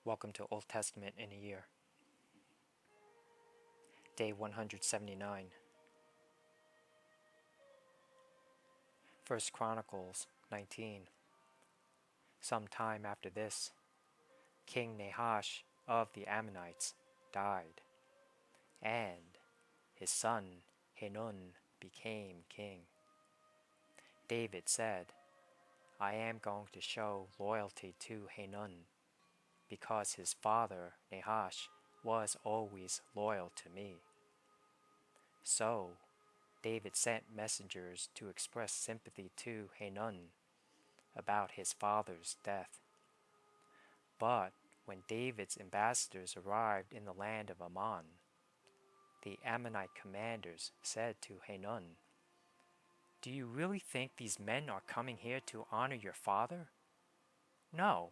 Welcome to Old Testament in a Year. Day 179. 1 Chronicles 19. Some time after this, King Nahash of the Ammonites died, and his son Hanun became king. David said, I am going to show loyalty to Hanun, because his father Nahash was always loyal to me. So David sent messengers to express sympathy to Hanun about his father's death. But when David's ambassadors arrived in the land of Ammon, the Ammonite commanders said to Hanun, Do you really think these men are coming here to honor your father? No.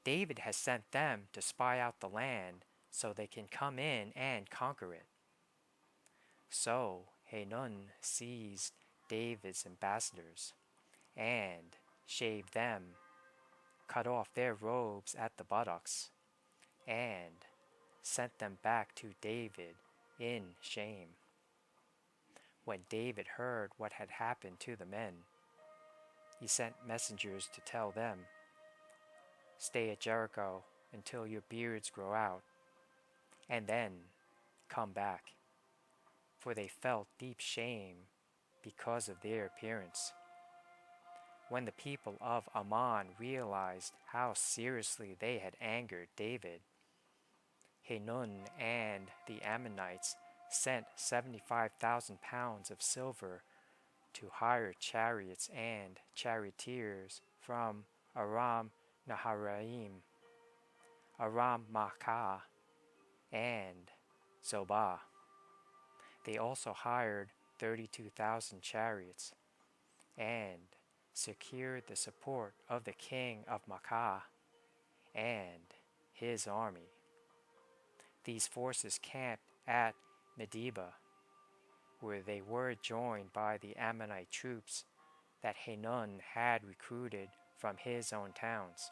David has sent them to spy out the land so they can come in and conquer it. So Hanun seized David's ambassadors and shaved them, cut off their robes at the buttocks, and sent them back to David in shame. When David heard what had happened to the men, he sent messengers to tell them, Stay at Jericho until your beards grow out, and then come back, for they felt deep shame because of their appearance. When the people of Ammon realized how seriously they had angered David, Hanun and the Ammonites sent 75,000 pounds of silver to hire chariots and charioteers from Aram Naharaim, Aram Maacah, and Zobah. They also hired 32,000 chariots and secured the support of the king of Maacah and his army. These forces camped at Medeba, where they were joined by the Ammonite troops that Hanun had recruited from his own towns.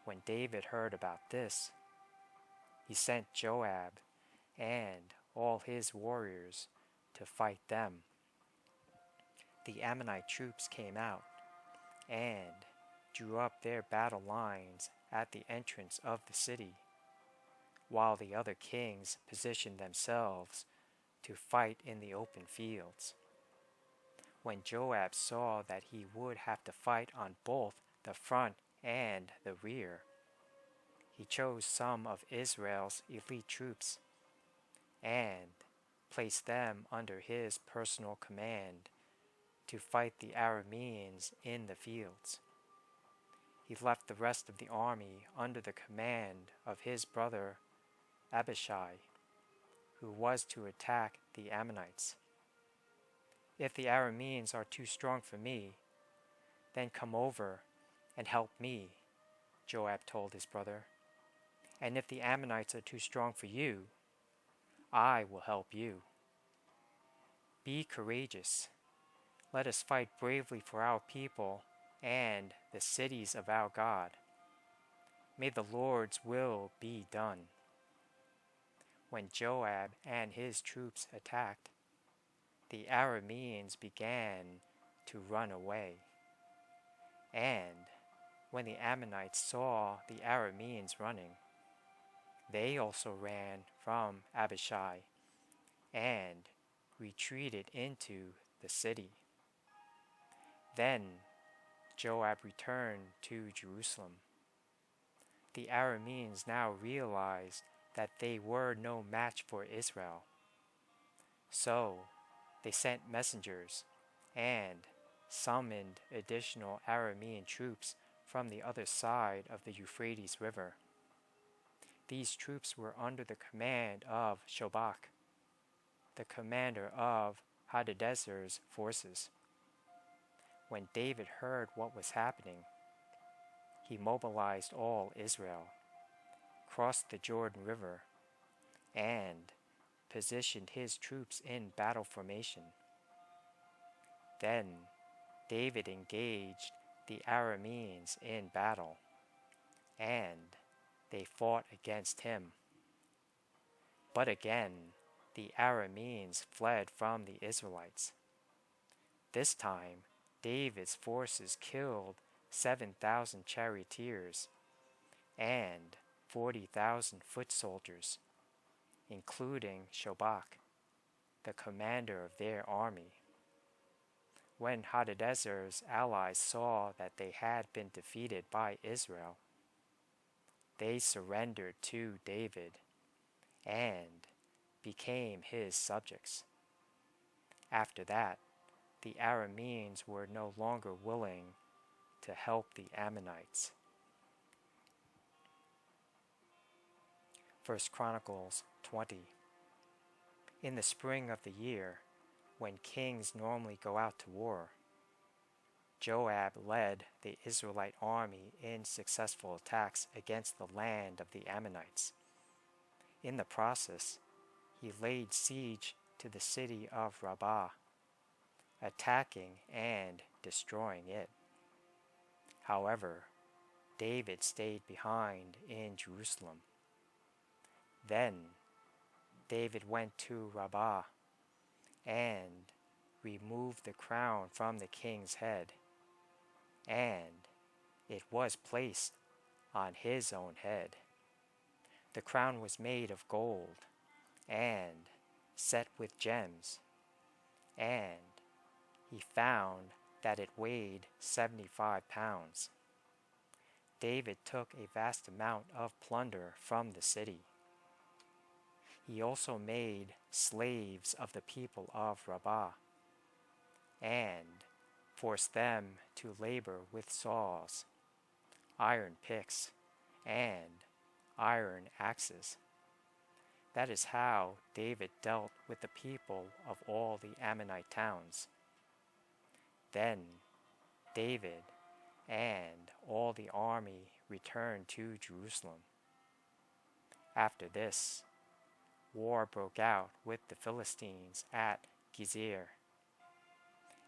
When David heard about this, he sent Joab and all his warriors to fight them. The Ammonite troops came out and drew up their battle lines at the entrance of the city, while the other kings positioned themselves to fight in the open fields. When Joab saw that he would have to fight on both the front and the rear, he chose some of Israel's elite troops and placed them under his personal command to fight the Arameans in the fields. He left the rest of the army under the command of his brother Abishai, who was to attack the Ammonites. If the Arameans are too strong for me, then come over and help me, Joab told his brother. And if the Ammonites are too strong for you, I will help you. Be courageous. Let us fight bravely for our people and the cities of our God. May the Lord's will be done. When Joab and his troops attacked, the Arameans began to run away. And when the Ammonites saw the Arameans running, they also ran from Abishai and retreated into the city. Then Joab returned to Jerusalem. The Arameans now realized that they were no match for Israel. So they sent messengers and summoned additional Aramean troops from the other side of the Euphrates River. These troops were under the command of Shobach, the commander of Hadadezer's forces. When David heard what was happening, he mobilized all Israel, crossed the Jordan River, and positioned his troops in battle formation. Then David engaged the Arameans in battle, and they fought against him. But again, the Arameans fled from the Israelites. This time, David's forces killed 7,000 charioteers and 40,000 foot soldiers, including Shobach, the commander of their army. When Hadadezer's allies saw that they had been defeated by Israel, they surrendered to David and became his subjects. After that, the Arameans were no longer willing to help the Ammonites. 1 Chronicles 20. In the spring of the year, when kings normally go out to war, Joab led the Israelite army in successful attacks against the land of the Ammonites. In the process, he laid siege to the city of Rabbah, attacking and destroying it. However, David stayed behind in Jerusalem. Then David went to Rabbah and removed the crown from the king's head, and it was placed on his own head. The crown was made of gold and set with gems, and he found that it weighed 75 pounds. David took a vast amount of plunder from the city. He also made slaves of the people of Rabbah and forced them to labor with saws, iron picks, and iron axes. That is how David dealt with the people of all the Ammonite towns. Then David and all the army returned to Jerusalem. After this, war broke out with the Philistines at Gezer.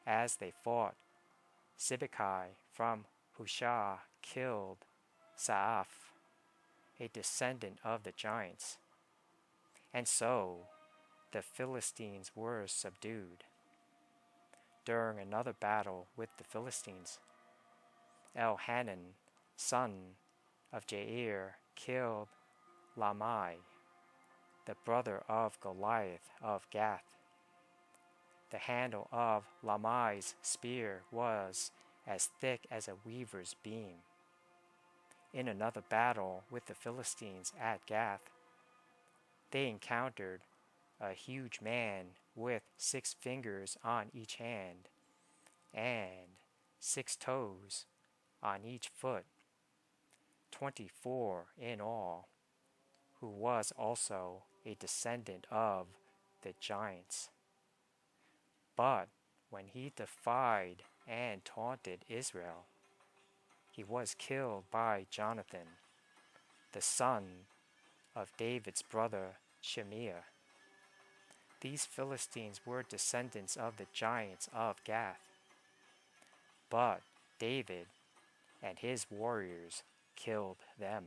As they fought, Sibbecai from Hushah killed Saaph, a descendant of the giants. And so the Philistines were subdued. During another battle with the Philistines, Elhanan, son of Jair, killed Lamai, the brother of Goliath of Gath. The handle of Lamai's spear was as thick as a weaver's beam. In another battle with the Philistines at Gath, they encountered a huge man with 6 fingers on each hand and 6 toes on each foot, 24 in all, who was also a descendant of the giants. But when he defied and taunted Israel, he was killed by Jonathan, the son of David's brother Shemiah. These Philistines were descendants of the giants of Gath. But David and his warriors killed them.